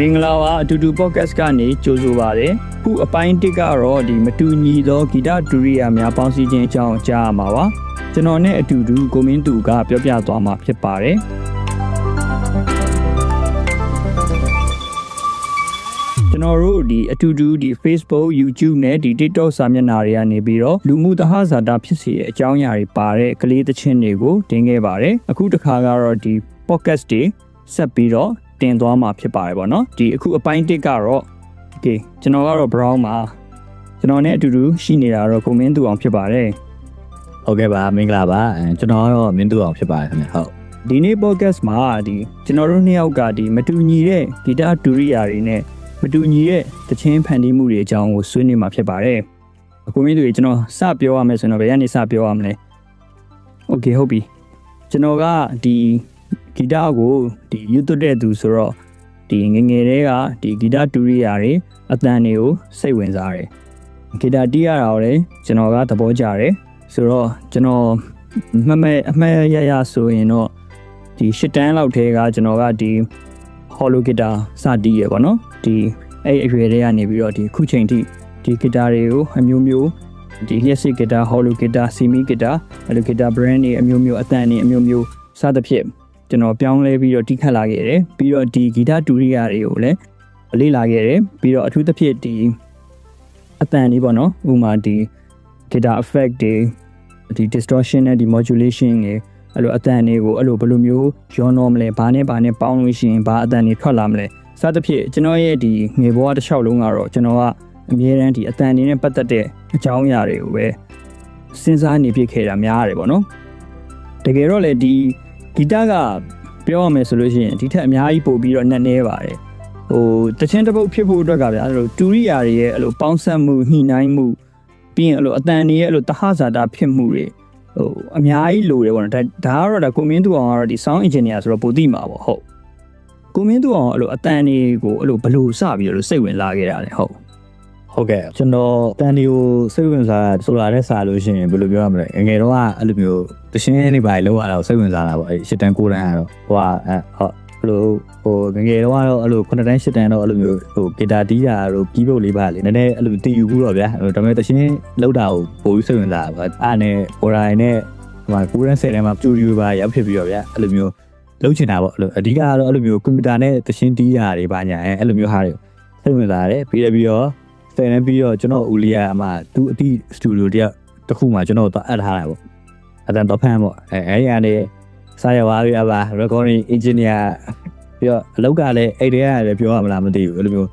င်္ဂလာပါအတူတူ podcast ကနေကြိုဆိုပါရစေခုအပိုင်းတစ်ကတော့ဒီမတူညီသောဂီတဒုရိယာများပေါင်းစည်းခြင်းအကြောင်းကြားရမှာပါကျွန်တော်နဲ့အတူတူကိုမင်းသူကပြောပြသွားမှာဖြစ်ပါတယ်ကျွန်တော်တို့ဒီအတူတူဒီ Facebook YouTube နဲ့ဒီ TikTok စာမျက်နှာတွေကနေပြီးတော့လူမှုသဟဇာတဖြစ်စေတဲ့အကြောင်းအရာတွေပါတဲ့ကလေးသချင်းတွေကိုတင်ခဲ့ပါတယ်အခုတစ်ခါကတော့ဒီ podcast တွေဆက်ပြီးတော့တင်သွားမှာဖြစ်ပါတယ်ပေါ့နော်ဒီအခုအပိုင်းတစ်ကတော့ okay ကျွန်တော်ကတော့ Brown မှာကျွန်တော်နဲ့အတူတူရှိနေတာတော့ကိုမင်းသူအောင်ဖြစ်ပါတယ်ဟုတ်ကဲ့ပါမင်္ဂလာပါကျွန်တော်ကတော့မင်းသူအောင်ဖြစ်ပါတယ်ခင်ဗျဟုတ်ဒီနေ့ podcast မှာဒီကျွန်တော်တို့နှစ်ယောက်ကဒီမတူညီတဲ့ဂီတဒုရိယာတွေနဲ့မတူညီတဲ့သချင်းဖန်တီးမှုတွေအကြောင်းကိုဆွေးနွေးမှာဖြစ်ပါတယ်ကိုမင်းသူကျွန်တော်စပြောရမယ်ဆိုတော့ဘယ်ကနေစပြောရမလဲ okay ဟုတ်ပြီကျွန်တော်ကဒီဂီတကိုဒီယူသွတ်တဲ့သူဆိုတော့ဒီငငယ်တွေကဒီဂီတဒုရိယာတွေအတန်တွေကိုစိတ်ဝင်စားတယ်ဂီတတီးရတာကိုလည်းကျွန်တော်ကသဘောကျတယ်ဆိုတော့ကျွန်တော်အမှတ်ရဆိုရင်တော့ဒီ၈တန်းလောက်ထဲကကျွန်တော်ကဒီဟော်လိုဂီတာစတီးရပေါ့နော်ဒီအဲ့အရွယ်တွေကနေပြီးတော့ဒီခုချိန်ထိဒီဂီတာတွေကိုအမျိုးမျိုးဒီလျှက်စစ်ဂီတာဟော်လိုဂီတာစီမီဂီတာအဲ့လိုဂီတာ brand တွေအမျိုးမျိုးအတန်တွေအမျိုးမျိုးစသဖြင့်ကျွန်တော်ပြောင်းလဲပြီးတော့တိခတ်လာခဲ့တယ်ပြီးတော့ဒီဂီတဒုရိယာတွေကိုလည်းလေ့လာခဲ့တယ်ပြီးတော့အထူးသဖြင့်ဒီအတန်တွေပေါ့နော်ဥပမာဒီ guitar effect တွေဒီ distortion နဲ့ဒီ modulation တွေအဲ့လိုအတန်တွေကိုအဲ့လိုဘယ်လိုမျိုးရောနှောမလဲဘာနဲ့ပေါင်းလို့ရှိရင်ဘာအတန်တွေထွက်လာမလဲစသဖြင့်ကျွန်တော်ရဲ့ဒီငယ်ဘဝတစ်လျှောက်လုံးကတော့ကျွန်တော်ကအမြဲတမ်းဒီအတန်တွေနဲ့ပတ်သက်တဲ့အကြောင်းအရာတွေကိုပဲစဉ်းစားနေပြခဲ့တာများတယ်ပေါ့နော်တကယ်တော့လေဒီဂီတကပြောရမယ်ဆိုလို့ရှိရင်ဒီထက်အများကြီးပို့ပြီးတော့နှက်နေပါတယ်တချင်းတစ်ပုတ်ဖြစ်ဖို့အတွက်ကဗျာအဲ့လိုတူရိယာတွေရဲ့အဲ့လိုပေါင်းစပ်မှုညှိနှိုင်းမှုပြီးရင်အဲ့လိုအတန်တွေရဲ့အဲ့လိုတဟဇာတာဖြစ်မှုတွေအများကြီးလိုတယ်ပေါ့နော်ဒါကတော့ကိုမင်းသူအောင်ကတော့ဒီ sound engineer ဆိုတော့ပိုသိမှာပေါ့ဟုတ်ကိုမင်းသူအောင်အဲ့လိုအတန်တွေကိုအဲ့လိုဘလို့စပြီးတော့စိတ်ဝင်လာခဲ့တာလေဟုတ်ကဲ့ကျွန်တော်တန်ဒီကိုစိတ်ဝင်စားဆိုတာတဲ့စာလို့ရှိရင်ဘယ်လိုပြောရမလဲငယ်တော့ကအဲ့လိုမျိုးတရှင်းနေပါလေလောက်ရတော့စိတ်ဝင်စားတာပေါ့အဲ့၈တန်း9တန်းကတော့ဟိုကအဲ့လိုငယ်တော့ကတော့အဲ့လို9တန်း10တန်းတော့အဲ့လိုမျိုးဂီတာတီးတာတို့ကီးဘုတ်လေးပါလေနည်းနည်းအဲ့လိုတည်ယူဘူးတော့ဗျာဒါပေမဲ့တရှင်းလောက်တာကိုပိုပြီးစိတ်ဝင်စားတာပေါ့အဲ့နဲ့ဟိုတိုင်းနဲ့ဟိုမှာ9တန်း10တန်းမှာစတူဒီယိုပါရောက်ဖြစ်ပြီးတော့ဗျာအဲ့လိုမျိုးလုပ်ချင်တာပေါ့အဲ့လိုအဓိကကတော့အဲ့လိုမျိုးကွန်ပျူတာနဲ့တရှင်းတီးတာတွေပါညာအဲ့လိုမျိုးဟာတွေစိတ်ဝင်စားတယ်ပြီးတော့ဆယ်နေပြီးတော့ကျွန်တော်ဦးလေးကအမှသူအတိစတူဒီယိုတစ်ခုမှကျွန်တော်တော့အပ်ထားတာပေါ့အတန်တော့ဖမ်းပေါ့အဲ့ဒီကနေစာရွာပြပါ recording engineer ပြီးတော့အလုပ်ကလည်းအဲ့တည်းကလည်းပြောရမလားမသိဘူးအဲ့လိုမျိုး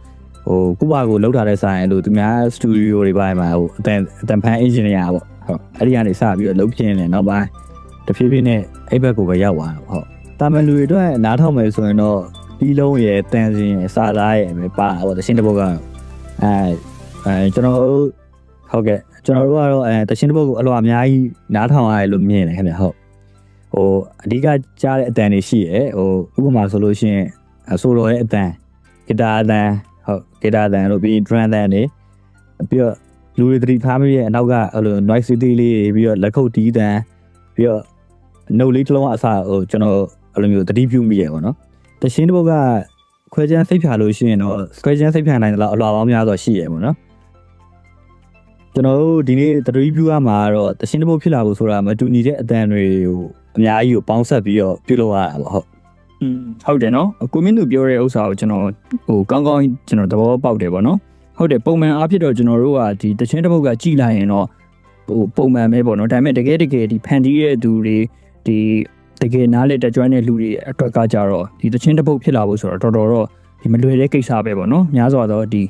ကိုယ့်ဘာကိုလောက်ထားတဲ့ဆိုင်အဲ့လိုသူများစတူဒီယိုတွေပိုင်းမှာအတန်ဖမ်း engineer ပေါ့ဟုတ်အဲ့ဒီကနေစပြီးတော့လုပ်ပြင်းနေနောက်ပိုင်းတဖြည်းဖြည်းနဲ့အဲ့ဘက်ကိုပဲရောက်သွားဟုတ်တာမန်လူတွေအတွက်နားထောင်မယ်ဆိုရင်တော့ဒီလုံးရဲ့တန်စင်ရဲ့စာသားရဲ့ပါပေါ့တရှင်းတစ်ပုတ်ကကျွန်တော်ဟုတ်ကဲ့ကျွန်တော်တို့ကတော့တရှင်းတစ်ပုတ်ကိုအလွန်အများကြီးနားထောင်ရတယ်လို့မြင်တယ်ခင်ဗျဟုတ်အဓိကကြားတဲ့အတန်တွေရှိရယ်ဥပမာဆိုလို့ရှိရင်ဆိုလိုရဲ့အတန်ဂီတာအတန်ဟုတ်ဂီတာအတန်တို့ပြီး drum အတန်တွေပြီးတော့လူတွေသတိထားမိရဲ့အနောက်ကအဲ့လို noise city လေးပြီးတော့လက်ခုပ်တီးတန်ပြီးတော့ note လေးတစ်လုံးအစားကျွန်တော်အဲ့လိုမျိုးသတိပြုမိရယ်ပေါ့နော်တရှင်းတစ်ပုတ်ကခွဲချမ်းစိတ်ဖြာလို့ရှိရင်တော့ခွဲချမ်းစိတ်ဖြာနိုင်တယ်လို့အလွာပေါင်းများစွာရှိရပေါ့နော်ကျွန်တော်တို့ဒီနေ့သတိပြုရမှာတော့တရှင်းတစ်ပုတ်ဖြစ်လာဖို့ဆိုတာမတူညီတဲ့အတန်တွေကိုအများကြီးကိုပေါင်းဆက်ပြီးတော့ပြုလုပ်ရတာပေါ့ဟုတ်တယ်နော်ကိုမင်းသူပြောတဲ့ဥစ္စာကိုကျွန်တော်ကောင်းကျွန်တော်သဘောပေါက်တယ်ပေါ့နော်ဟုတ်တယ်ပုံမှန်အားဖြင့်တော့ကျွန်တော်တို့ကဒီတချင်းတစ်ပုတ်ကကြည်လိုက်ရင်တော့ပုံမှန်ပဲပေါ့နော်ဒါပေမဲ့တကယ်ဒီဖန်တီးတဲ့သူတွေဒီတကယ်နားလေတက်ကြွတဲ့လူတွေအတွက်ကကြတော့ဒီတချင်းတစ်ပုတ်ဖြစ်လာဖို့ဆိုတော့တော်တော့ဒီမလွယ်တဲ့ကိစ္စပဲပေါ့နော်များစွာတော့ဒ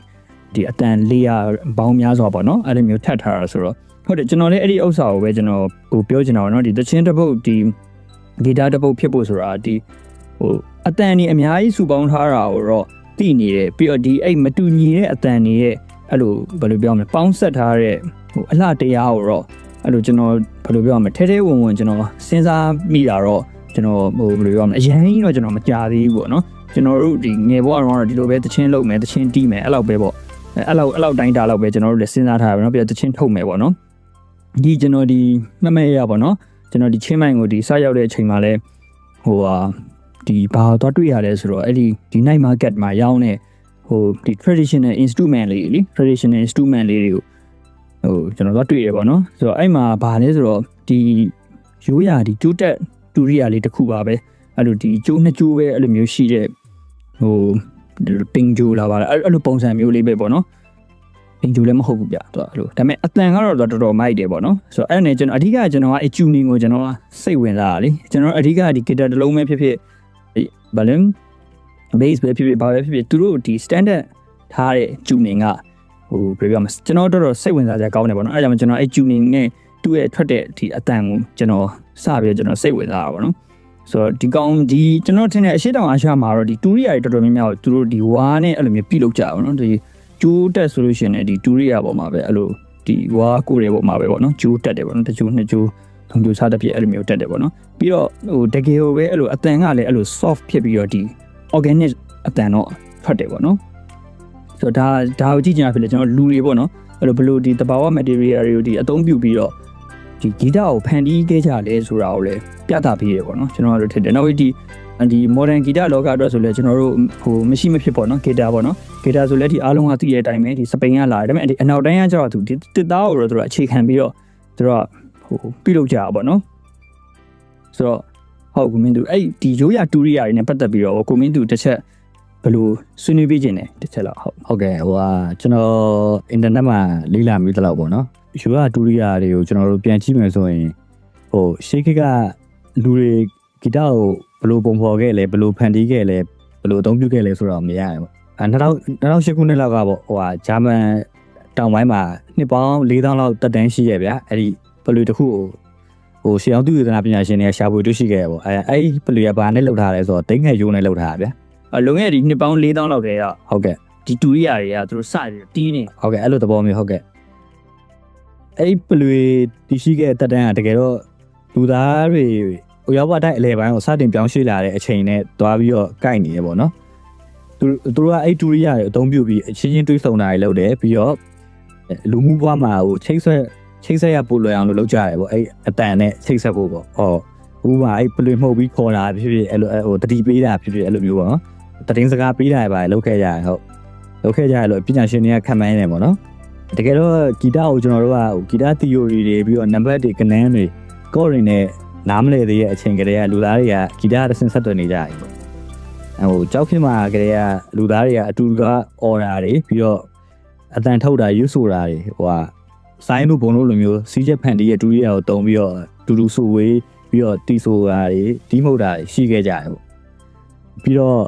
ီအတန်လေးရဘောင်းများစွာပေါ့နော်အဲ့လိုမျိုးထပ်ထားတာဆိုတော့ဟုတ်တယ်ကျွန်တော်လည်းအဲ့ဒီဥစ္စာကိုပဲကျွန်တော်ပြောချင်တာပေါ့နော်ဒီတချင်းတစ်ပုတ်ဒီဂီတာတစ်ပုတ်ဖြစ်ဖို့ဆိုတာဒီအတန်ကြီးအများကြီးစုပေါင်းထားတာကိုတော့တည်နေတယ်ပြီးတော့ဒီအဲ့မတူညီတဲ့အတန်ကြီးရဲ့အဲ့လိုဘယ်လိုပြောမလဲပေါင်းဆက်ထားတဲ့အလှတရားကိုတော့အဲ့လိုကျွန်တော်ဘယ်လိုပြောရမလဲထဲဝင်ကျွန်တော်စဉ်းစားမိတာတော့ကျွန်တော်ဘယ်လိုပြောမလဲအရင်တော့ကျွန်တော်မကြားသေးဘူးပေါ့နော်ကျွန်တော်တို့ဒီငယ်ဘဝတော့ဒီလိုပဲတချင်းလုပ်မယ်တချင်းတီးမယ်အဲ့လောက်ပဲပေါ့အဲ့လောက်တိုင်းတာလောက်ပဲကျွန်တော်တို့လည်းစဉ်းစားထားရပါတော့ပြီးတော့တချင်းထုတ်မယ်ပေါ့နော်ဒီကျွန်တော်ဒီမှတ်ရပါတော့ကျွန်တော်ဒီချင်းမိုင်ကိုဒီစရောက်တဲ့အချိန်မှာလဲဒီဘာသွားတွေ့ရလဲဆိုတော့အဲ့ဒီ night market မှာရောင်းတဲ့ ဟိုဒီ traditional instrument လေးလေ traditional instrument လေးတွေကိုဟိုကျွန်တော်တို့တွေ့ရပေါ့နော်ဆိုတော့အဲ့မှာဘာလဲဆိုတော့ဒီရိုးရာဒီကျိုးတက်တူရီယာလေးတစ်ခုပါပဲအဲ့လိုဒီကျိုးနှစ်ကျိုးပဲအဲ့လိုမျိုးရှိတဲ့ဟိုပင်ဂျိုလာပါလားအဲ့လိုပုံစံမျိုးလေးပဲပေါ့နော်ပင်ဂျိုလည်းမဟုတ်ဘူးဗျသူအဲ့လိုဒါပေမဲ့အတန်ကတော့တော်တော်မိုက်တယ်ပေါ့နော်ဆိုတော့အဲ့နဲ့ကျွန်တော်အဓိကကျွန်တော်က tuning ကိုကျွန်တော်ကစိတ်ဝင်စားတာလေကျွန်တော်အဓိကဒီ guitar တစ်လုံးပဲဖြစ်ဖြစ်ဘာလဲ bass ပဲဖြစ်ဖြစ်ဘာပဲဖြစ်ဖြစ်သူတို့ဒီ standard ထားတဲ့ tuning ကဟိုဘယ်ပြောမလဲကျွန်တော်တော်တော်စိတ်ဝင်စားစရာကောင်းတယ်ပေါ့နော်အဲ့ဒါကြောင့်ကျွန်တော်အဲ့ tuning နဲ့သူ့ရဲ့ထွက်တဲ့ဒီအတန်ကိုကျွန်တော်စပြီးကျွန်တော်စိတ်ဝင်စားတာပေါ့နော်ဆိုတော့ဒီကောင်ဒီကျွန်တော်ထင်တဲ့အရှိတောင်အာရှမှာတော့ဒီတူရီယာတွေတော်တော်များများသူတို့ဒီဝါနဲ့အဲ့လိုမျိုးပြုတ်လောက်ကြပါတော့ဒီကျိုးတက်ဆိုလို့ရှိရင်ဒီတူရီယာပေါ်မှာပဲအဲ့လိုဒီဝါကိုတွေပေါ်မှာပဲပေါ့နော်ကျိုးတက်တယ်ပေါ့နော်တချို့နှစ်ကျိုးသုံးကျိုးစားတဲ့ပြည့်အဲ့လိုမျိုးတက်တယ်ပေါ့နော်ပြီးတော့ဟိုတကယ်ပဲအဲ့လိုအတန်ကလည်းအဲ့လို soft ဖြစ်ပြီးတော့ဒီ organic အတန်တော့ထွက်တယ်ပေါ့နော်ဆိုတော့ဒါကိုကြည့်ကြရဖြစ်လေကျွန်တော်လူတွေပေါ့နော်အဲ့လိုဘလို့ဒီတဘာဝ material တွေကိုဒီအသုံးပြုပြီးတော့ဒီဂီတကိုဖန်တီးခဲ့ကြလဲဆိုတာကိုလည်းပြသပေးရပေါ့နော်ကျွန်တော်တို့ထင်တယ်နောက်ဒီ modern ဂီတလောကအတွက်ဆိုလဲကျွန်တော်တို့ဟိုမရှိမဖြစ်ပေါ့နော်ဂီတပေါ့နော်ဂီတဆိုလဲဒီအားလုံးကသိတဲ့အတိုင်းပဲဒီစပိန်ကလာတယ်ဒါပေမဲ့ဒီအနောက်တိုင်းကကျတော့သူဒီတစ်သားကိုတော့သူကအခြေခံပြီးတော့သူတို့ကဟိုပြုလုပ်ကြတာပေါ့နော်ဆိုတော့ဟုတ်ကိုမင်းသူအဲ့ဒီရိုးရာတူရီယာတွေနဲ့ပတ်သက်ပြီးတော့ကိုမင်းသူတစ်ချက်ဘယ်လိုဆွေးနွေးပေးခြင်းလဲတစ်ချက်လောက်ဟုတ်ကဲ့ဟိုကကျွန်တော်အင်တာနက်မှာလေ့လာမိသလောက်ပေါ့နော်ရိုးရာတူရီယာတွေကိုကျွန်တော်တို့ပြန်ကြည့်မယ်ဆိုရင်ဟိုရှေးခေတ်ကလူတွေဂီတကိုဘယ်လိုပုံဖော်ခဲ့လဲဘယ်လိုဖန်တီးခဲ့လဲဘယ်လိုအသုံးပြုခဲ့လဲဆိုတော့မရဘူးပေါ့2008ခုနှစ်လောက်ကပေါ့ဟိုဟာဂျာမန်တောင်ပိုင်းမှာနှစ်ပေါင်း4000လောက်တက်တန်းရှိရဲ့ဗျာအဲ့ဒီပလူတစ်ခုကိုဟိုရှေးအောင်သူရတနာပညာရှင်တွေကရှာဖွေတွေ့ရှိခဲ့ရပေါ့အဲ့ဒီပလူရဘာနဲ့လောက်ထားလဲဆိုတော့ဒိန်းငယ်ရိုးနဲ့လောက်ထားတာဗျာလုံခဲ့ဒီနှစ်ပေါင်း4000လောက်တည်းကဟုတ်ကဲ့ဒီတူရီယာတွေကသူတို့စပြီးတီးနေဟုတ်ကဲ့အဲ့လိုသဘောမျိုးဟုတ်ကဲ့အဲ့ပလွေတရှိခဲ့တက်တန်းကတကယ်တော့လူသားတွေဟိုရောက်ပါတဲ့အလဲပိုင်းကိုစတင်ပြောင်းရွှေ့လာတဲ့အချိန်နဲ့တွားပြီးတော့ကိုက်နေရပေါ့နော်သူတို့ကအဲ့တူရီယာတွေအသုံးပြုပြီးအချင်းချင်းတွေးဆုံတာတွေလုပ်တယ်ပြီးတော့လူမှုဘဝမှာဟိုချိတ်ဆက်ရပို့လွယ်အောင်လုပ်ကြရတယ်ပေါ့အဲ့အတန်နဲ့ချိတ်ဆက်ဖို့ပေါ့ဟောဥပမာအဲ့ပလွေမှုတ်ပြီးခေါ်တာဖြစ်ဖြစ်အဲ့လိုဟိုတတိပေးတာဖြစ်ဖြစ်အဲ့လိုမျိုးပေါ့နော်တတင်းစကားပေးတာပဲလုပ်ခဲ့ကြရဟုတ်လုပ်ခဲ့ကြရလို့ပညာရှင်တွေကခံမှန်းနေပေါ့နော်တကယ်တော့ဂီတကိုကျွန်တော်တို့ကဂီတ theory တွေပြီးတော့နံပါတ်တွေကနန်းတွေကော့ရင်နဲ့နားမလည်သေးတဲ့အချိန်ကတည်းကလူသားတွေကဂီတတစ်ဆင့်ဆက်သွယ်နေကြတယ်ပေါ့ဟိုကြောက်ဖြစ်မှာကတည်းကလူသားတွေကအတူကအော်တာတွေပြီးတော့အတန်ထုတ်တာရွတ်ဆိုတာတွေဟိုကဆိုင်းလို့ဘုံလို့လိုမျိုးစီးချက်ဖန်တီးရဲ့တူရီယာကိုတုံပြီးတော့တူတူဆူဝေးပြီးတော့တီဆိုတာတွေဒီမှုတ်တာရှိခဲ့ကြတယ်ပေါ့ပြီးတော့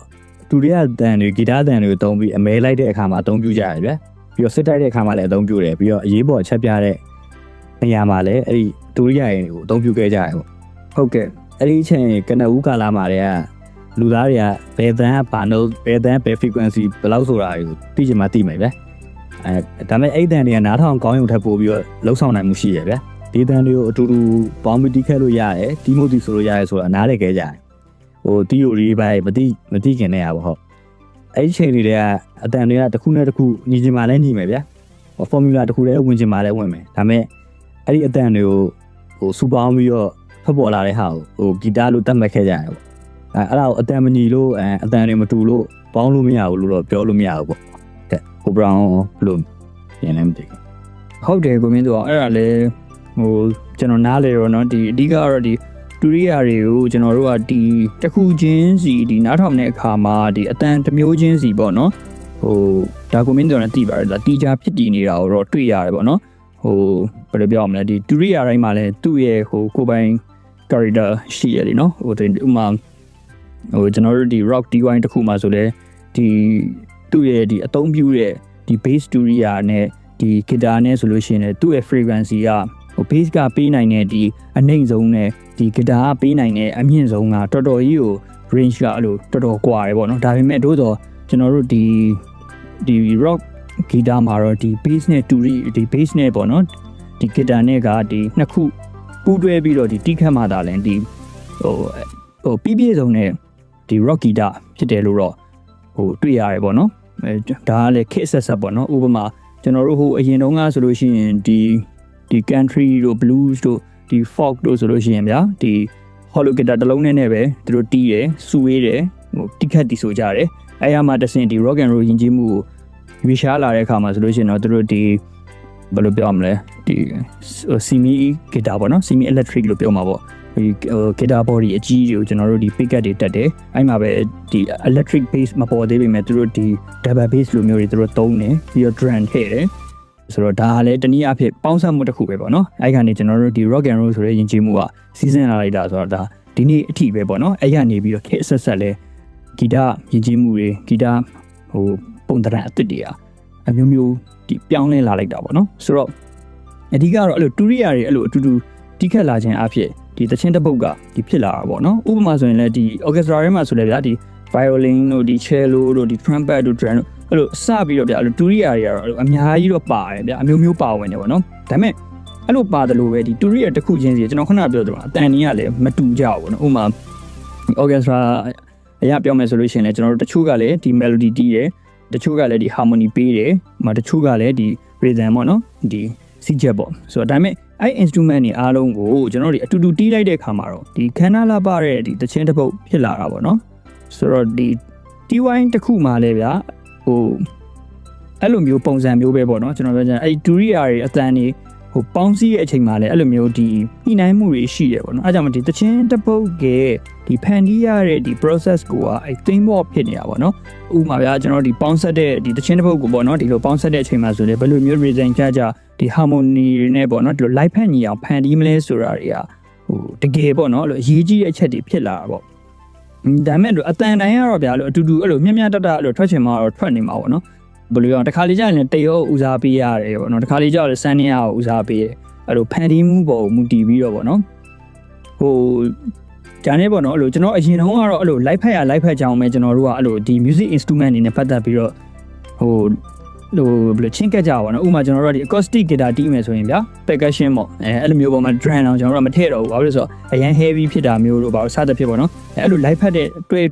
တူရီယာတန်တွေဂီတတန်တွေကိုတုံပြီးအမဲလိုက်တဲ့အခါမှာအသုံးပြုကြရတယ်ဗျပြီးတော့စစ်တိုက်တဲ့အခါမှာလည်းအသုံးပြုတယ်ပြီးတော့အရေးပေါ်ချက်ပြတဲ့နေရာမှာလည်းအဲ့ဒီတူရီယာတွေကိုအသုံးပြုခဲ့ကြတယ်ပေါ့ဟုတ်ကဲ့အဲ့ဒီအချိန်ကနဦးကာလမှာတည်းကလူသားတွေကဘယ်တန်းဘာလို့ဘယ်တန်းဘယ် frequency ဘယ်လောက်ဆိုတာတွေကိုသိချင်မှသိမယ်ဗျဒါပေမဲ့အဲ့တန်တွေကနားထောင်ကောင်းရုံထက်ပိုပြီးတော့လှုပ်ဆောင်နိုင်မှုရှိရဗျဒီတန်တွေကိုအတူတူပေါင်းပြီးတီးခဲ့လို့ရတယ်တီးမို့တီးဆိုလို့ရတယ်ဆိုတာနားလည်ခဲ့ကြတယ်ဟို theory ပဲမသိခင်နဲ့ရပါဟုတ်အဲ့ဒီချိန်တွေကအတန်တွေကတစ်ခုနဲ့တစ်ခုညီချင်မှလည်းညီမယ်ဗျဟို formula တစ်ခုလည်းဝင်ချင်မှလည်းဝင်မယ်ဒါပေမဲ့အဲ့ဒီအတန်တွေကိုဟိုစူပေါင်းပြီးတော့ဖတ်ပေါ်လာတဲ့ဟာကိုဟိုဂီတလို့သတ်မှတ်ခဲ့ကြတယ်ပေါ့အဲ့ဒါကိုအတန်မညီလို့အတန်တွေမတူလို့ပေါင်းလို့မရဘူးလို့တော့ပြောလို့မရဘူးပေါ့တဲ့ဟိုဘရောင်းလို့ပြန်လည်းမသိဘူးဟုတ်တယ်ကိုမင်းတို့အဲ့ဒါလေဟိုကျွန်တော်နားလေတော့เนาะဒီအဓိကကတော့ဒီတူရီယာတွေကိုကျွန်တော်တို့ကဒီတစ်ခုချင်းစီဒီနားထောင်တဲ့အခါမှာဒီအတန်တစ်မျိုးချင်းစီပေါ့เนาะဟိုဒါကိုမင်းတို့လည်းသိပါတယ်လားတီချာဖြစ်တည်နေတာကိုတော့တွေ့ရတယ်ပေါ့เนาะဟိုဘယ်လိုပြောရမလဲဒီတူရီယာတိုင်းမှာလည်းသူ့ရဲ့ဟိုကိုပိုင် character ရှိရတယ်เนาะဟိုဒီဥမာဟိုကျွန်တော်တို့ဒီ rock DY တခုမှဆိုလဲဒီသူ့ရဲ့ဒီအသုံးပြုတဲ့ဒီ bass တူရီယာနဲ့ဒီ guitar နဲ့ဆိုလို့ရှိရင်သူ့ရဲ့ frequency ကဟို bass ကပေးနိုင်တဲ့ဒီအနှိမ့်ဆုံးနဲ့ဒီ guitar ကပေးနိုင်တဲ့အမြင့်ဆုံးကတော်တော်ကြီးကို range ကအဲ့လိုတော်တော်ကွာတယ်ပေါ့နော်ဒါပေမဲ့တို့တော့ကျွန်တော်တို့ဒီ rock guitar မှာတော့ဒီ bass နဲ့တူရီဒီ bass နဲ့ပေါ့နော်ဒီ guitar နဲ့ကဒီနှစ်ခုပူးတွဲပြီးတော့ဒီတီးခတ်မှသာလဲဒီဟိုပြည့်စုံတဲ့ဒီ rock guitar ဖြစ်တယ်လို့တော့ဟိုတွေ့ရတယ်ပေါ့နော်ဒါကလည်း kit set ပေါ့နော်ဥပမာကျွန်တော်တို့ဟိုအရင်တုန်းကဆိုလို့ရှိရင်ဒီ country တို့ blues တို့ဒီ folk တို့ဆိုလို့ရှိရင်ဗျာဒီ hollow guitar တစ်လုံးနဲ့ပဲသူတို့တီးတယ်စူဝေးတယ်ဟိုတိခတ်တီဆိုကြတယ် အဲ့ရမှာတဆင့်ဒီ rock and roll ယဉ်ကျေးမှုကိုရွေးရှားလာတဲ့အခါမှာဆိုလို့ရှိရင်တော့သူတို့ဒီဘယ်လိုပြောမလဲဒီ semi guitar ပေါ့နော် semi electric လို့ပြောမှာပေါ့ဒီ guitar body အကြီးတွေကိုကျွန်တော်တို့ဒီ pickup တွေတက်တယ်အဲ့မှာပဲဒီ electric bass မပေါ်သေးပေမဲ့သူတို့ဒီ double bass လိုမျိုးတွေသူတို့သုံးတယ်ပြီးတော့ drum ထည့်တယ်ဆိုတော့ဒါကလည်းတနည်းအားဖြင့်ပေါင်းစပ်မှုတစ်ခုပဲပေါ့နော်အဲ့ကနေကျွန်တော်တို့ဒီ rock and roll ဆိုတဲ့ယဉ်ကျေးမှုကစီးဆင်းလာလိုက်တာဆိုတော့ဒါဒီနေ့အထိပဲပေါ့နော်အဲ့ရနေပြီးတော့ခေတ်ဆက်ဆက်လဲဂီတယဉ်ကျေးမှုတွေဂီတဟိုပုံသဏ္ဍာန်အသစ်တွေအမျိုးမျိုးဒီပြောင်းလဲလာလိုက်တာပေါ့နော်ဆိုတော့အဓိကတော့အဲ့လိုတူရိယာတွေအဲ့လိုအတူတူတိခတ်လာခြင်းအဖြစ်ဒီသချင်းတစ်ပုတ်ကဒီဖြစ်လာတာပေါ့နော်ဥပမာဆိုရင်လည်းဒီ orchestra ထဲမှာဆိုလည်းဗျာဒီ violin တို့ဒီ cello တို့ဒီ trumpet တို့ drum တို့အဲ့လိုစပြီးတော့ဗျာအဲ့လိုတူရိယာတွေကတော့အများကြီးတော့ပါတယ်ဗျာအမျိုးမျိုးပါဝင်နေပေါ့နော်ဒါပေမဲ့အဲ့လိုပါတယ်လို့ပဲဒီတူရိယာတစ်ခုချင်းစီကျွန်တော်ခုနပြောသလိုအတန်ကြီးကလည်းမတူကြဘူးပေါ့နော်ဥပမာ orchestra အရာပြောမယ်ဆိုလို့ရှိရင်လည်းကျွန်တော်တို့တချို့ကလည်းဒီ melody တီးတယ်တချို့ကလည်းဒီ harmony ပေးတယ်တချို့ကလည်းဒီ rhythm ပေါ့နော်ဒီစီချက်ပေါ့ဆိုတော့ဒါပေမဲ့အဲ့ instrument တွေအားလုံးကိုကျွန်တော်တို့ဒီအတူတူတီးလိုက်တဲ့အခါမှာတော့ဒီခန္ဓာလာပါတဲ့ဒီတခြင်းတစ်ပုတ်ဖြစ်လာတာပေါ့နော်ဆိုတော့ဒီတီးဝိုင်းတစ်ခုမှလည်းဗျာဟိုအဲ့လိုမျိုးပုံစံမျိုးပဲပေါ့နော်ကျွန်တော်ပြောချင်အဲ့တူရိယာတွေအတန်တွေဟိုပေါင်းစည်းရဲ့အချိန်မှာလည်းအဲ့လိုမျိုးဒီညှိနှိုင်းမှုတွေရှိတယ်ပေါ့နော်အဲ့ကြောင့်ဒီတခြင်းတစ်ပုတ်ကဒီဖန်တီးရတဲ့ဒီ process ကိုအဲ့ theme work ဖြစ်နေတာပေါ့နော်ဥပမာဗျာကျွန်တော်ဒီပေါင်းဆက်တဲ့ဒီတခြင်းတစ်ပုတ်ကိုပေါ့နော်ဒီလိုပေါင်းဆက်တဲ့အချိန်မှာဆိုလည်းဘယ်လိုမျိုး reason ကြဒီ harmony တွေနဲ့ပေါ့နော်ဒီလို live ဖက်ညီအောင်ဖန်တီးမလဲဆိုတာတွေကဟိုတကယ်ပေါ့နော်အဲ့လိုအရေးကြီးတဲ့အချက်တွေဖြစ်လာတာပေါ့ဒါမဲ့လို့အတန်တိုင်းကတော့ဗျာလို့အတူတူအဲ့လိုမျက်မျက်တတအဲ့လိုထွက်ချင်မှတော့ထွက်နေမှာပေါ့နော်ဘယ်လိုအောင်တစ်ခါလေကြာရင်တေရောဦးစားပေးရတယ်ပေါ့နော်တစ်ခါလေကြာလည်းစမ်းနေရအောင်ဦးစားပေးတယ်အဲ့လိုဖန်တီးမှုပေါ်မူတည်ပြီးတော့ပေါ့နော်ဟိုဂျာနေပေါ့နော်အဲ့လိုကျွန်တော်အရင်တုန်းကတော့အဲ့လို live ဖက်ရ live ဖက်ကြအောင်ပဲကျွန်တော်တို့ကအဲ့လိုဒီ music instrument တွေနဲ့ပတ်သက်ပြီးတော့ဟိုဘယ်လိုချင်းကက်ကြပါတော့ဥပမာကျွန်တော်တို့ဒီ acoustic guitar တီးမယ်ဆိုရင်ဗျာ percussion ပေါ့အဲ့လိုမျိုးပေါ်မှာ drum အောင်ကျွန်တော်တို့ကမထည့်တော့ဘူးဘာလို့လဲဆိုတော့အရင် heavy ဖြစ်တာမျိုးတို့ဘာလို့စသဖြင့်ပေါ့နော်အဲ့လို live ဖက်တဲ့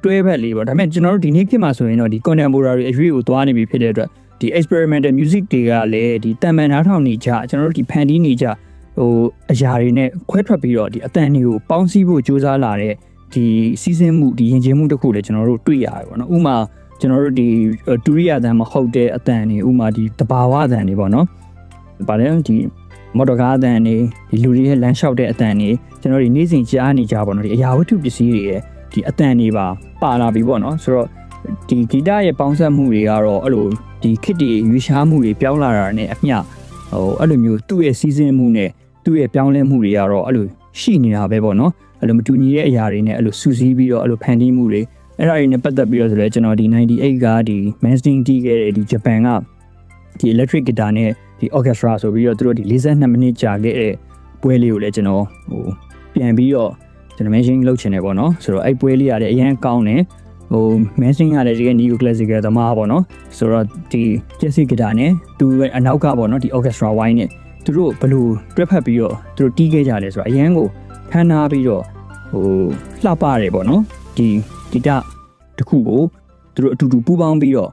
တွဲဖက်လေးပေါ့ဒါပေမဲ့ကျွန်တော်တို့ဒီနေ့ခေတ်မှာဆိုရင်တော့ဒီ contemporary အရွေးကိုသွားနေပြီဖြစ်တဲ့အတွက်ဒီ experimental music တွေကလည်းဒီတန်ပန်နားထောင်နေကြကျွန်တော်တို့ဒီဖန်တီးနေကြဟိုအရာတွေနဲ့ခွဲထွက်ပြီးတော့ဒီအတန်တွေကိုပေါင်းစည်းဖို့ကြိုးစားလာတဲ့ဒီစီးဆင်းမှုဒီယဉ်ကျေးမှုတစ်ခုလည်းကျွန်တော်တို့တွေ့ရတယ်ပေါ့နော်ဥပမာကျွန်တော်တို့ဒီတူရိယာတန်မဟုတ်တဲ့အတန်တွေဥမာဒီတဘာဝအတန်တွေပေါ့နော်ဗါလဲဒီမော်တော်ကားအတန်တွေဒီလူတွေရဲ့လမ်းလျှောက်တဲ့အတန်တွေကျွန်တော်တို့နေ့စဉ်ကြားနေကြပေါ့နော်ဒီအရာဝတ္ထုပစ္စည်းတွေရဲ့ဒီအတန်တွေပါလာပြီပေါ့နော်ဆိုတော့ဒီဂီတရဲ့ပေါင်းစပ်မှုတွေကတော့အဲ့လိုဒီခစ်တွေရွေးရှားမှုတွေပြောင်းလာတာနဲ့အမျှဟိုအဲ့လိုမျိုးသူ့ရဲ့စီးဆင်းမှုနဲ့သူ့ရဲ့ပြောင်းလဲမှုတွေကတော့အဲ့လိုရှိနေတာပဲပေါ့နော်အဲ့လိုမတူညီတဲ့အရာတွေနဲ့အဲ့လိုစူးစီးပြီးတော့အဲ့လိုဖန်တီးမှုတွေအဲ့ဒါတွေနဲ့ပတ်သက်ပြီးတော့ဆိုလဲကျွန်တော်ဒီ98ကဒီ Mainstream တီးခဲ့တဲ့ဒီဂျပန်ကဒီ electric guitar နဲ့ဒီ orchestra ဆိုပြီးတော့သူတို့ဒီ42မိနစ်ကြာခဲ့တဲ့ပွဲလေးကိုလည်းကျွန်တော်ဟိုပြန်ပြီးတော့ကျွန်တော် mention လုပ်ချင်တယ်ပေါ့နော်ဆိုတော့အဲ့ပွဲလေးရတယ်အရင်ကောင်းတယ်ဟို Mainstream ကလည်းဒီ neo classical သမားပေါ့နော်ဆိုတော့ဒီ classic guitar နဲ့သူအနောက်ကပေါ့နော်ဒီ orchestra wine နဲ့သူတို့ဘယ်လိုတွဲဖက်ပြီးတော့သူတို့တီးခဲ့ကြလဲဆိုတော့အရင်ကိုခန်းနာပြီးတော့ဟိုလှပတယ်ပေါ့နော်ဒီဂီတတစ်ခုကိုသူတို့အတူတူပူးပေါင်းပြီးတော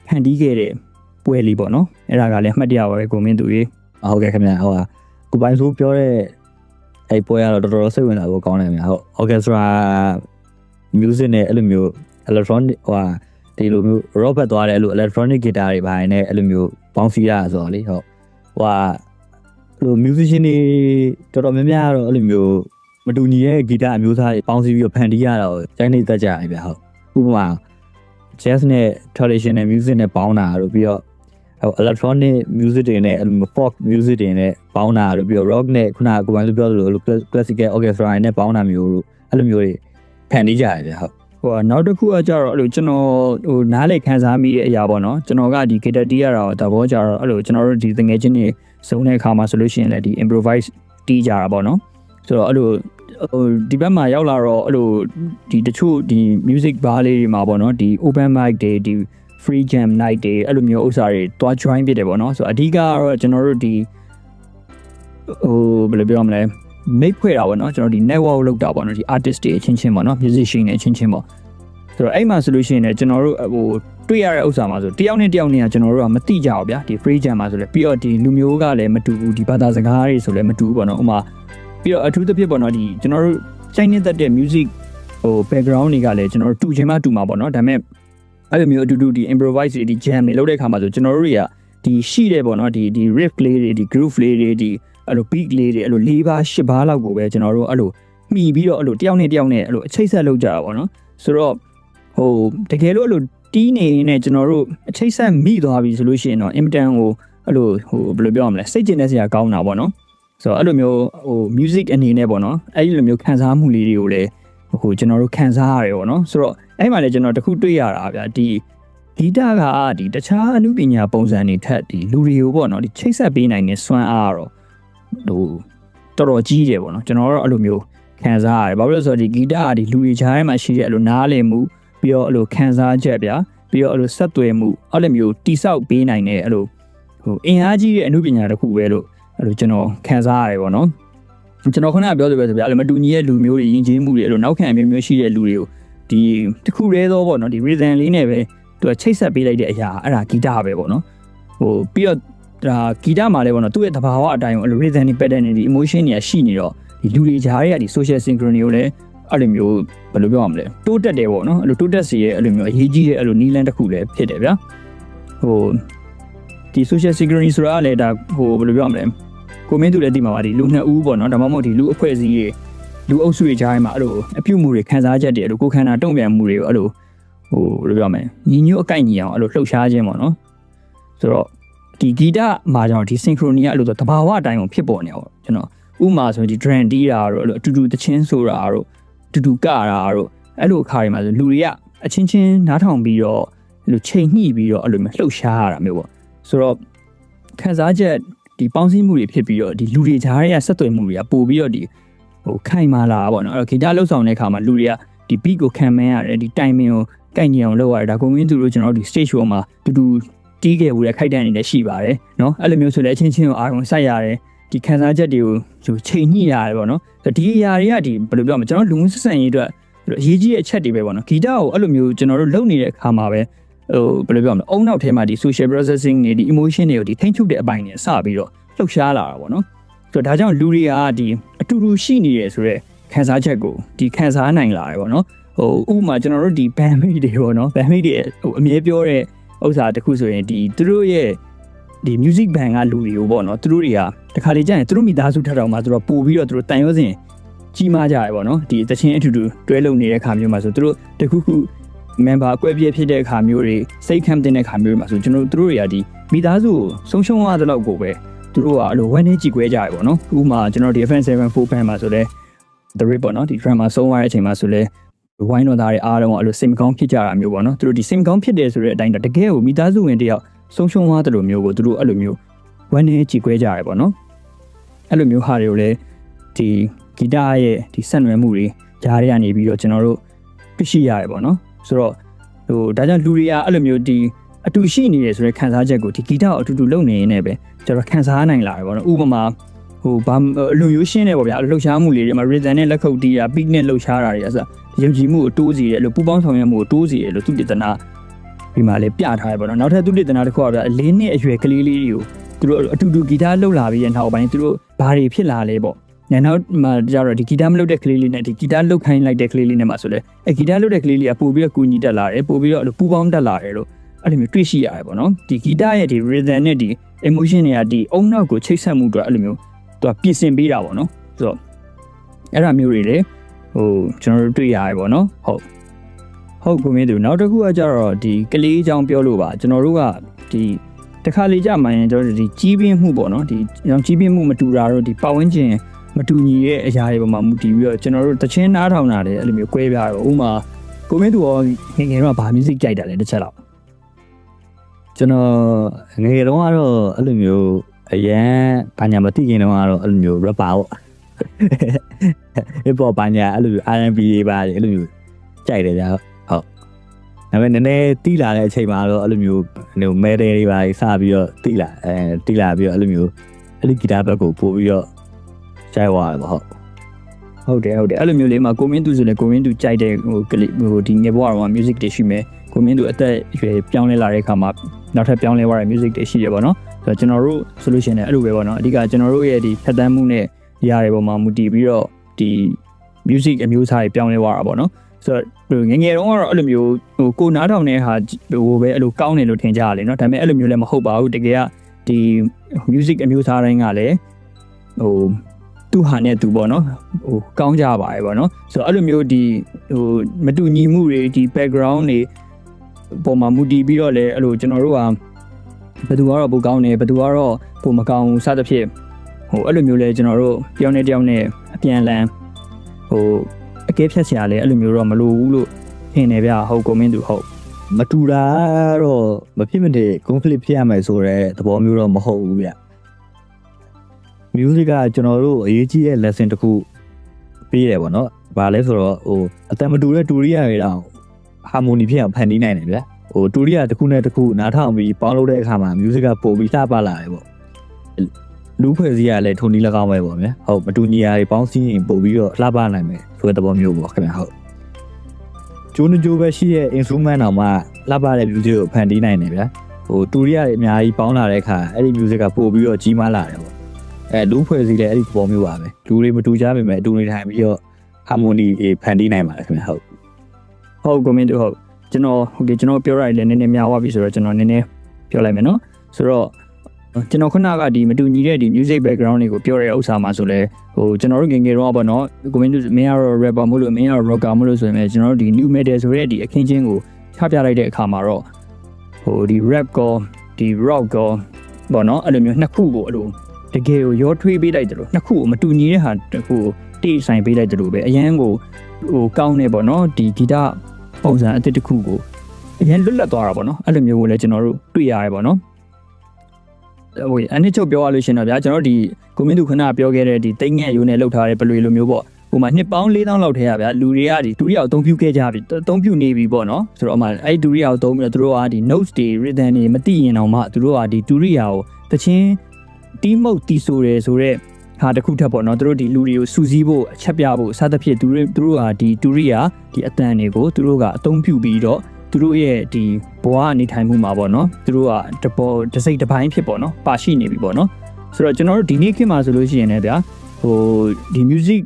့ဖန်တီးခဲ့တဲ့ပွဲလေးပေါ့နော်အဲ့ဒါကလည်းအမှတ်တရပါပဲကိုမင်းသူကြီးဟုတ်ကဲ့ခင်ဗျာဟုတ်ပါကိုပိုင်ဆိုးပြောတဲ့အဲ့ပွဲကတော့တော်တော်စိတ်ဝင်စားဖို့ကောင်းတယ်ခင်ဗျာဟုတ် orchestra music နဲ့အဲ့လိုမျိုး electronic ဟိုဒီလိုမျိုး rock ဘက်သွားတယ်အဲ့လို electronic guitar တွေပါနေအဲ့လိုမျိုးပေါင်းစည်းရဆိုတော့လေဟုတ်ဟိုလို musician တွေတော်တော်များများတော့အဲ့လိုမျိုးမတူညီရဲ့ဂီတအမျိုးသားတွေပေါင်းစည်းပြီးတော့ဖန်တီးရတာကိုကျိုင်းနေတတ်ကြတယ်ဗျာဟုတ်ဥပမာ jazz နဲ့ traditional music နဲ့ပေါင်းတာတို့ပြီးတော့electronic music တွေနဲ့ folk music တွေနဲ့ပေါင်းတာတို့ပြီးတော့ rock နဲ့ခုနကကိုယ်ပိုင်လို့ပြောသလို classical orchestra နဲ့ပေါင်းတာမျိုးတို့အဲ့လိုမျိုးတွေဖန်တီးကြရတယ်ဗျာဟုတ်ဟိုနောက်တစ်ခုကကြတော့အဲ့လိုကျွန်တော်ဟိုနားလေခန်းစားမိတဲ့အရာပေါ့နော်ကျွန်တော်ကဒီ guitar တီးရတာတော့တဘောကြတော့အဲ့လိုကျွန်တော်တို့ဒီတငယ်ချင်းတွေစုံတဲ့အခါမှာဆိုလို့ရှိရင်လည်းဒီ improvise တီးကြတာပေါ့နော်ဆိုတော့အဲ့လိုဟိုဒီဘက်မှာရောက်လာတော့အဲ့လိုဒီတချို့ဒီ music bar လေးတွေမှာပေါ့နော်ဒီ open mic တွေဒီ free jam night တွေအဲ့လိုမျိုးဥစ္စာတွေတွား join ဖြစ်တယ်ပေါ့နော်ဆိုတော့အဓိကကတော့ကျွန်တော်တို့ဒီဟိုဘယ်လိုပြောမလဲမိတ်ဖွဲ့တာပေါ့နော်ကျွန်တော်ဒီ network လုပ်တာပေါ့နော်ဒီ artist တွေအချင်းချင်းပေါ့နော် musician တွေအချင်းချင်းပေါ့ဆိုတော့အဲ့မှာဆိုလို့ရှိရင်လည်းကျွန်တော်တို့ဟိုတွေ့ရတဲ့ဥစ္စာမှာဆိုတယောက်နဲ့တယောက်နဲ့ကျွန်တော်တို့ကမသိကြဘူးဗျာဒီ free jam မှာဆိုလည်းပြီးတော့ဒီလူမျိုးကလည်းမတူဘူးဒီဘာသာစကားတွေဆိုလည်းမတူဘူးပေါ့နော်ဥမာပြီးတော့အထူးသဖြင့်ပေါ့နော်ဒီကျွန်တော်တို့စိတ်နဲ့သက်တဲ့ music ဟို background တွေကလည်းကျွန်တော်တို့တူချင်းမှတူမှာပေါ့နော်ဒါပေမဲ့ အဲ့လိုမျိုးအတူတူဒီ improvise တွေဒီ jam တွေလုပ်တဲ့အခါမှာဆိုကျွန်တော်တို့တွေကဒီရှိတယ်ပေါ့နော်ဒီ riff လေးတွေဒီ groove လေးတွေဒီအဲ့လို beat လေးတွေအဲ့လို၄ပါး၈ပါးလောက်ကိုပဲကျွန်တော်တို့အဲ့လိုမှီပြီးတော့အဲ့လိုတယောက်နဲ့တယောက်နဲ့အဲ့လိုအချိတ်ဆက်လုပ်ကြတာပေါ့နော်ဆိုတော့ဟိုတကယ်လို့အဲ့လိုတီးနေနေကျွန်တော်တို့အချိတ်ဆက်မိသွားပြီဆိုလို့ရှိရင်တော့အင်မတန်ကိုအဲ့လိုဟိုဘယ်လိုပြောရမလဲစိတ်ကျဉ်တဲ့စရာကောင်းတာပေါ့နော်ဆိုတော့အဲ့လိုမျိုးဟို music အနေနဲ့ပေါ့နော်အဲ့ဒီလိုမျိုးခံစားမှုလေးတွေကိုလည်းဟိုကျွန်တော်တို့ခံစားရတယ်ပေါ့နော်ဆိုတော့အဲ့မှာလည်းကျွန်တော်တခုတွေ့ရတာဗျာဒီဂီတကဒီတခြားအမှုပညာပုံစံတွေထက်ဒီလူတွေကိုပေါ့နော်ဒီချိတ်ဆက်ပေးနိုင်တဲ့စွမ်းအားတော့ဟိုတော်တော်ကြီးတယ်ပေါ့နော်ကျွန်တော်တို့အဲ့လိုမျိုးခံစားရတယ်ဘာလို့လဲဆိုတော့ဒီဂီတကဒီလူတွေကြားထဲမှာရှိတဲ့အဲ့လိုနားလည်မှုပြီးတော့အဲ့လိုခံစားချက်ဗျာပြီးတော့အဲ့လိုဆက်သွယ်မှုအဲ့လိုမျိုးတိဆောက်ပေးနိုင်တဲ့အဲ့လိုဟိုအင်အားကြီးတဲ့အမှုပညာတစ်ခုပဲလို့အဲ့လိုကျွန်တော်ခံစားရတယ်ပေါ့နော်ကျွန်တော်ခုနကပြောသလိုပဲဆိုပြအဲ့လိုမတူညီတဲ့လူမျိုးတွေယဉ်ကျေးမှုတွေအဲ့လိုနောက်ခံအမျိုးမျိုးရှိတဲ့လူတွေကိုဒီတစ်ခုတည်းသောပေါ့နော်ဒီ rhythm လေးနဲ့ပဲသူကချိတ်ဆက်ပေးလိုက်တဲ့အရာအဲ့ဒါဂီတပဲပေါ့နော်ဟိုပြီးတော့ဒါဂီတမှာလည်းပေါ့နော်သူ့ရဲ့သဘာဝအတိုင်းအဲ့လို rhythm တွေ pattern တွေဒီ emotion တွေကရှိနေတော့ဒီလူတွေကြားရဲ့ဒီ social synchrony ကိုလည်းအဲ့လိုမျိုးဘယ်လိုပြောရမလဲတိုးတက်တယ်ပေါ့နော်အဲ့လိုတိုးတက်စေရဲ့အဲ့လိုမျိုးအရေးကြီးတဲ့အဲ့လိုနီးလန်းတစ်ခုလည်းဖြစ်တယ်ဗျာဟိုဒီ social synchrony ဆိုတာလည်းဒါဟိုဘယ်လိုပြောရမလဲကိုမင်းသူလည်းသိမှာပါဒီလူနှစ်ဦးပေါ့နော်ဒါမှမဟုတ်ဒီလူအဖွဲ့အစည်းတွေလူအုပ်စုတွေကြားထဲမှာအဲ့လိုအပြုမှုတွေခံစားချက်တွေအဲ့လိုကိုယ်ခန္ဓာတုံ့ပြန်မှုတွေကိုအဲ့လိုဟိုဘယ်လိုပြောမလဲညီညွတ်အကိုက်ညီအောင်အဲ့လိုလှုပ်ရှားခြင်းပေါ့နော်ဆိုတော့ဒီဂီတမှာကျွန်တော်ဒီ synchrony ကအဲ့လိုဆိုတဘာဝအတိုင်းကိုဖြစ်ပေါ်နေအောင်ကျွန်တော်ဥမာဆိုဒီ drum တီးတာတို့အဲ့လိုအတူတူတချင်းဆိုတာတို့အတူတူကတာတို့အဲ့လိုအခါတွေမှာဆိုလူတွေကအချင်းချင်းနားထောင်ပြီးတော့အဲ့လိုချိန်ညှိပြီးတော့အဲ့လိုမျိုးလှုပ်ရှားရတာမျိုးပေါ့ဆိုတော့ခံစားချက်ဒီပေါင်းစည်းမှုတွေဖြစ်ပြီးတော့ဒီလူတွေကြားရဲ့ဆက်သွယ်မှုတွေကပို့ပြီးတော့ဒီဟိုခိုင်မာလာပေါ့နော်အဲ့တော့ဂီတလှုပ်ဆောင်တဲ့အခါမှာလူတွေကဒီ beat ကိုခံမန်းရတယ်ဒီ timing ကိုကိုက်ညီအောင်လုပ်ရတယ်ဒါကိုမင်းသူတို့ကျွန်တော်တို့ဒီ stage show မှာတူတူတီးခဲ့ဘူးတဲ့ခိုက်တန်နေလည်းရှိပါတယ်เนาะအဲ့လိုမျိုးဆိုလည်းအချင်းချင်းကိုအာရုံစိုက်ရတယ်ဒီခံစားချက်တွေကိုချိန်ညှိရတယ်ပေါ့နော်ဒီအရာတွေကဒီဘယ်လိုပြောမလဲကျွန်တော်လူမှုဆက်ဆံရေးအတွက်အရေးကြီးတဲ့အချက်တွေပဲပေါ့နော်ဂီတကိုအဲ့လိုမျိုးကျွန်တော်တို့လုပ်နေတဲ့အခါမှာပဲဟိုဘယ်လိုပြောမလဲအုံနောက်ထဲမှာဒီ social processing တွေဒီ emotion တွေကိုဒီထိန်းချုပ်တဲ့အပိုင်းတွေစပြီးတော့လှုပ်ရှားလာတာပေါ့နော်ဆိုတော့ဒါကြောင့်လူတွေကဒီအတူတူရှိနေတယ်ဆိုတော့ခံစားချက်ကိုဒီခံစားနိုင်လာတယ်ပေါ့နော်ဟိုဥပမာကျွန်တော်တို့ဒီ bandmate တွေပေါ့နော် bandmate တွေဟိုအမြဲပြောတဲ့ဥစ္စာတစ်ခုဆိုရင်ဒီသူတို့ရဲ့ဒီ music band ကလူတွေကိုပေါ့နော်သူတို့တွေကတခါလေကြာရင်သူတို့မိသားစုထပ်တော်မှာသူတို့ပို့ပြီးတော့သူတို့တန်ရုံးစင်ကြီးမားကြရပေါ့နော်ဒီတချင်းအတူတူတွဲလုံနေတဲ့အခါမျိုးမှာဆိုသူတို့တခုခု member အကွဲပြဲဖြစ်တဲ့အခါမျိုးတွေစိတ်ခံတဲ့အခါမျိုးတွေမှာဆိုကျွန်တော်တို့တွေကဒီမိသားစုကိုဆုံးရှုံးရတဲ့လောက်ကိုပဲသူတို့ကအဲ့လိုဝမ်းနေကြည့်ခွဲကြရပေါ့နော်ဥပမာကျွန်တော်ဒီ FN74 fan မှာဆိုလဲ the rip ပေါ့နော်ဒီ drama ဆုံးသွားတဲ့အချိန်မှာဆိုလဲဝိုင်းတော်သားတွေအားလုံးအဲ့လိုစိတ်မကောင်းဖြစ်ကြတာမျိုးပေါ့နော်သူတို့ဒီစိတ်မကောင်းဖြစ်တယ်ဆိုတဲ့အတိုင်းတော့တကယ်ကိုမိသားစုဝင်တယောက်ဆုံးရှုံးသွားတဲ့လိုမျိုးကိုသူတို့အဲ့လိုမျိုးဝမ်းနေကြည့်ခွဲကြရပေါ့နော်အဲ့လိုမျိုးဟာတွေကိုလည်းဒီဂီတရဲ့ဒီဆက်နွယ်မှုတွေကြားရနေပြီးတော့ကျွန်တော်တို့သိရှိရတယ်ပေါ့နော်ဆိုတော့ဟိုဒါကြောင့်လူတွေကအဲ့လိုမျိုးဒီအတူရှိနေရဆိုတဲ့ခံစားချက်ကိုဒီဂီတကိုအတူတူလုပ်နေရင်းနဲ့ပဲကျွန်တော်ခံစားနိုင်လာတယ်ပေါ့နော်ဥပမာဟိုဘာလူမျိုးရှင်းနေပေါ့ဗျာလှုပ်ရှားမှုလေးတွေမှာ rhythm နဲ့လက်ခုပ်တီးတာ beat နဲ့လှုပ်ရှားတာတွေအစယုံကြည်မှုကိုတိုးစီတယ်လို့ပူပေါင်းဆောင်ရွက်မှုကိုတိုးစီတယ်လို့သူတည်တနာဒီမှာလေးပြထားရပေါ့နော်နောက်ထပ်သူတည်တနာတစ်ခုကဗျာ၄နှစ်အရွယ်ကလေးလေးတွေကိုသူတို့အတူတူဂီတလှုပ်လာပြီးတဲ့နောက်ပိုင်းသူတို့ဘာတွေဖြစ်လာလဲပေါ့နောက်မှကျတော့ဒီဂီတမလှုပ်တဲ့ကလေးလေးနဲ့ဒီဂီတလှုပ်ခိုင်းလိုက်တဲ့ကလေးလေးနဲ့မှဆိုလဲဂီတလှုပ်တဲ့ကလေးလေးကပို့ပြီးတော့ကူညီတက်လာတယ်ပို့ပြီးတော့ပူပေါင်းတက်လာတယ်လို့အဲ့လိုမျိုးတွေ့ရှိရတယ်ပေါ့နော်ဒီဂီတရဲ့ဒီ rhythm နဲ့ဒီ emotion တွေကဒီအုံနောက်ကိုချိတ်ဆက်မှုအတွက်အဲ့လိုမျိုးသူကပြင်ဆင်ပေးတာပေါ့နော်ဆိုတော့အဲ့ဒါမျိုးတွေလေဟိုကျွန်တော်တို့တွေ့ရတယ်ပေါ့နော်ဟုတ်ကိုမင်းတို့နောက်တစ်ခုကကျတော့ဒီကလေးအကြောင်းပြောလို့ပါကျွန်တော်တို့ကဒီတခါလေကြမှရင်ကျွန်တော်တို့ဒီကြီးပြင်းမှုပေါ့နော်ဒီကြီးပြင်းမှုမတူတာတော့ဒီပတ်ဝန်းကျင်မတူညီတဲ့အရာတွေပေါ်မှာမူတည်ပြီးတော့ကျွန်တော်တို့တချင်းနားထောင်တာလည်းအဲ့လိုမျိုးကွဲပြားတယ်ဥမာကိုမင်းတို့ရောငယ်ငယ်တော့ဗာ music ကြိုက်တာလဲတစ်ချက်တော့ကျွန်တော်ငယ်တော့ကတော့အဲ့လိုမျိုးအရန်ဘာညာမသိခင်တော့ကတော့အဲ့လိုမျိုး rapper ပေါ့ hip hop ဘာညာအဲ့လို R&B တွေပါအဲ့လိုမျိုးကြိုက်တယ်ဗျာဟုတ်ဒါပေမဲ့နည်းနည်းတီးလာတဲ့အချိန်မှာတော့အဲ့လိုမျိုးဟို metal တွေပါစပြီးတော့တီးလာပြီးတော့အဲ့လိုမျိုးအဲ့ဒီဂီတဘက်ကိုပို့ပြီးတော့ကြိုက်သွားတယ်ပေါ့ဟုတ်တယ်အဲ့လိုမျိုးလေးမှာကိုမင်းသူဆိုလဲကိုမင်းသူကြိုက်တဲ့ဟိုဒီငယ်ဘဝတော့ music တွေရှိမယ်ကိုမင်းသူအသက်အရွယ်ပြောင်းလဲလာတဲ့အခါမှာနောက်ထပ်ပြောင်းလဲသွားတဲ့ music တွေရှိရပါတော့ဆိုတော့ကျွန်တော်တို့ solution နဲ့အဲ့လိုပဲပေါ့နော်အဓိကကျွန်တော်တို့ရဲ့ဒီဖက်တမ်းမှုနဲ့ຢာတွေပေါ်မှာမူတည်ပြီးတော့ဒီ music အမျိုးအစားတွေပြောင်းလဲသွားတာပေါ့နော် ဆိုတော့ငငယ်တုန်းကတော့အဲ့လိုမျိုးဟိုကိုနားထောင်တဲ့ဟာဟိုပဲအဲ့လိုကောင်းတယ်လို့ထင်ကြရလေเนาะဒါပေမဲ့အဲ့လိုမျိုးလည်းမဟုတ်ပါဘူးတကယ်ကဒီ music အမျိုးအစားတိုင်းကလည်းဟိုသူ့ဟာနဲ့သူပေါ့နော်ဟိုကောင်းကြပါတယ်ပေါ့နော်ဆိုတော့အဲ့လိုမျိုးဒီဟိုမတူညီမှုတွေဒီ background တွေပုံမှာမူတည်ပြီးတော့လည်းအဲ့လိုကျွန်တော်တို့ကဘယ်သူကတော့ပိုကောင်းတယ်ဘယ်သူကတော့ပိုမကောင်းစသဖြင့်ဟိုအဲ့လိုမျိုးလဲကျွန်တော်တို့တယောက်နဲ့တယောက်နဲ့အပြန်အလှန်ဟိုအကဲဖြတ်စရာလဲအဲ့လိုမျိုးတော့မလိုဘူးလို့ထင်တယ်ဗျဟုတ်ကိုမင်းသူဟုတ်မတူတာတော့မဖြစ်မနေ conflict ဖြစ်ရမယ်ဆိုတဲ့သဘောမျိုးတော့မဟုတ်ဘူးဗျ music ကကျွန်တော်တို့အရေးကြီးတဲ့ lesson တစ်ခုပေးတယ်ပေါ့နော်။ဘာလဲဆိုတော့ဟိုအတန်မတူတဲ့တူရီယာတွေတော့ harmony ဖြစ်အောင်ဖန်တီးနိုင်တယ်ဗျာ။ဟိုတူရီယာတစ်ခုနဲ့တစ်ခုနားထောင်ပြီးပေါင်းလုပ်တဲ့အခါမှာ music ကပို့ပြီးလှပလာတယ်ပေါ့။လူဖွဲ့စည်းရလဲထုံနီး၎င်းပဲပေါ့ဗျာ။ဟုတ်မတူညီရာတွေပေါင်းစည်းရင်ပို့ပြီးတော့လှပနိုင်မယ်ဆိုတဲ့သဘောမျိုးပေါ့ခင်ဗျာဟုတ်။ကျိုးနှကျိုးပဲရှိတဲ့ instrument တော့မှလှပတဲ့ music ကိုဖန်တီးနိုင်တယ်ဗျာ။ဟိုတူရီယာတွေအများကြီးပေါင်းလာတဲ့အခါအဲ့ဒီ music ကပို့ပြီးတော့ကြီးမားလာတယ်ပေါ့။လူဖွဲ့စည်းတဲ့အဲ့ဒီပုံမျိုးပါပဲလူတွေမတူကြပါမယ်အတူနေထိုင်ပြီးတော့ harmony ဖန်တီးနိုင်ပါတယ်ခင်ဗျဟုတ်ကိုမင်းတို့ဟုတ်ကျွန်တော်ပြောရရင်လည်းနည်းနည်းများသွားပြီဆိုတော့ကျွန်တော်နည်းနည်းပြောလိုက်မယ်နော်ဆိုတော့ကျွန်တော်ခုနကဒီမတူညီတဲ့ဒီ music background တွေကိုပြောတဲ့ဥစ္စာမှာဆိုလဲဟိုကျွန်တော်တို့ငယ်ငယ်တော့ပေါ့နော်ကိုမင်းတို့မင်းကတော့ rapper မို့လို့မင်းကတော့ rocker မို့လို့ဆိုရင်ကျွန်တော်တို့ဒီ new metal ဆိုတဲ့ဒီအခင်းချင်းကိုချပြလိုက်တဲ့အခါမှာတော့ဟိုဒီ rap ကောဒီ rock ကောပေါ့နော်အဲ့လိုမျိုးနှစ်ခုကိုအဲ့လိုတကယ်ကိုရောထွေးပေးလိုက်တယ်လို့နှစ်ခုကိုမတူညီတဲ့ဟာတစ်ခုကိုတိဆိုင်ပေးလိုက်တယ်လို့ပဲအရန်ကိုဟိုကောင်းနေပေါ့နော်ဒီဂီတပုံစံအသစ်တစ်ခုကိုအရန်လွတ်လပ်သွားတာပေါ့နော်အဲ့လိုမျိုးကိုလည်းကျွန်တော်တို့တွေ့ရတယ်ပေါ့နော်ဟိုအနည်းချုပ်ပြောရလို့ရှင်တော့ဗျာကျွန်တော်ဒီကိုမင်းသူခဏပြောခဲ့တဲ့ဒီတိတ်ငဲ့ရိုးနဲ့လှုပ်ထားတဲ့ပလွေလိုမျိုးပေါ့ဟိုမှာနှစ်ပေါင်း4000လောက်ထဲရဗျာလူတွေကဒီဒုတိယအသုံးပြုခဲ့ကြပြီအသုံးပြုနေပြီပေါ့နော်ဆိုတော့အမှအဲ့ဒုတိယကိုသုံးပြီးတော့သူတို့ကဒီ notes တွေ rhythm တွေမသိရင်တော့မှသူတို့ကဒီဒုတိယကိုတချင်းတီးမုတ်တီးဆိုတယ်ဆိုတော့ဟာတစ်ခုထပ်ပေါ့နော်သူတို့ဒီလူတွေကိုစူးစီးဖို့အချက်ပြဖို့စသဖြင့်သူတို့ဟာဒီဒုတိယဒီအတန်တွေကိုသူတို့ကအသုံးပြုပြီးတော့သူတို့ရဲ့ဒီဘဝအနေထိုင်မှုမှာပေါ့နော်သူတို့ကတစ်စိတ်တစ်ပိုင်းဖြစ်ပေါ့နော်ပါရှိနေပြီပေါ့နော်ဆိုတော့ကျွန်တော်တို့ဒီနေ့ခေတ်မှာဆိုလို့ရှိရင်လည်းဗျာဟိုဒီ music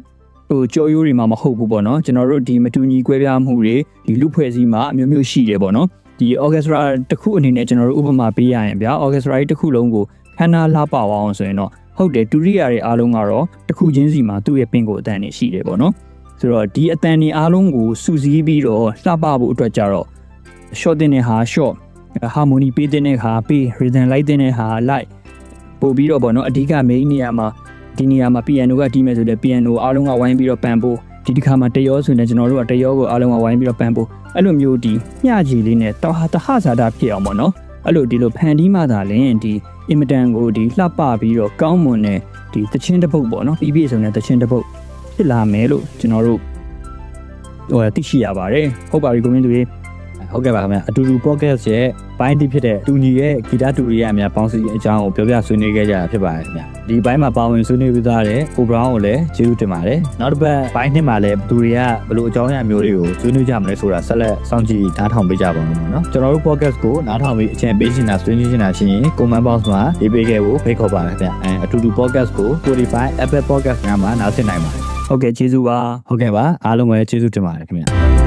ဟိုကြော်ရိုးတွေမှာမဟုတ်ဘူးပေါ့နော်ကျွန်တော်တို့ဒီမတူညီကွဲပြားမှုတွေဒီလူဖွဲ့စည်းမှာအမျိုးမျိုးရှိတယ်ပေါ့နော်ဒီ orchestra တစ်ခုအနေနဲ့ကျွန်တော်တို့ဥပမာပေးရရင်ဗျာ orchestra တစ်ခုလုံးကိုခန္ဓာလှပအောင်ဆိုရင်တော့ဟုတ်တယ်ဒုတိယတွေအားလုံးကတော့တစ်ခုချင်းစီမှာသူ့ရဲ့ပင်ကိုအတန်တွေရှိတယ်ပေါ့နော်ဆိုတော့ဒီအတန်တွေအားလုံးကိုစုစည်းပြီးတော့လှပဖို့အတွက်ကြတော့ short တင်တဲ့ဟာ short harmony ပေးတဲ့ဟာပေး rhythm လိုက်တဲ့ဟာ like ပို့ပြီးတော့ပေါ့နော်အဓိက main နေရာမှာဒီနေရာမှာ piano ကတီးမယ်ဆိုတဲ့ piano အားလုံးကဝိုင်းပြီးတော့ပန်ဖို့ဒီတစ်ခါမှာတရောဆိုရင်ကျွန်တော်တို့ကတရောကိုအားလုံးကဝိုင်းပြီးတော့ပန်ဖို့အဲ့လိုမျိုးဒီမျှကြည်လေးနဲ့တဟဇာတာဖြစ်အောင်ပေါ့နော်အဲ့လိုဒီလိုဖန်တီးမှသာလင်ဒီအင်မတန်ကိုဒီလှပပြီးတော့ကောင်းမွန်တဲ့ဒီတချင်းတစ်ပုတ်ပေါ့နော်ပြည့်စုံတဲ့တချင်းတစ်ပုတ်ဖြစ်လာမယ်လို့ကျွန်တော်တို့ဟိုသိရှိရပါတယ်ဟုတ်ပါပြီကိုမင်းတို့ရေဟုတ်ကဲ့ပါခင်ဗျာအတူတူ podcast ရဲ့ပိုင်းတစ်ဖြစ်တဲ့တူညီရဲ့ဂီတတူရီယာအများပေါင်းစည်းအကြောင်းကိုပြောပြဆွေးနွေးခဲ့ကြတာဖြစ်ပါတယ်ခင်ဗျာဒီဘိုင်းမှာပါဝင်ဆွေးနွေးပြီးသားတဲ့ကိုဘရောင်းကိုလည်းကျေးဇူးတင်ပါတယ်နောက်တစ်ပတ်ဘိုင်းနှစ်မှာလည်းတူရီယာဘယ်လိုအကြောင်းအရာမျိုးတွေကိုဆွေးနွေးကြမလဲဆိုတာဆက်လက်စောင့်ကြည့်နားထောင်ပေးကြပါဦးနော်ကျွန်တော်တို့ podcast ကိုနားထောင်ပြီးအချိန်ပေးရှင်တာဆွေးနွေးရှင်တာရှိရင် comment box မှာရေးပေးခဲ့ဖို့ဖိတ်ခေါ်ပါတယ်ခင်ဗျာအတူတူ podcast ကို Spotify Apple podcast များမှာနားဆင်နိုင်ပါတယ်ဟုတ်ကဲ့ကျေးဇူးပါဟုတ်ကဲ့ပါအားလုံးပဲကျေးဇူးတင်ပါတယ်ခင်ဗျာ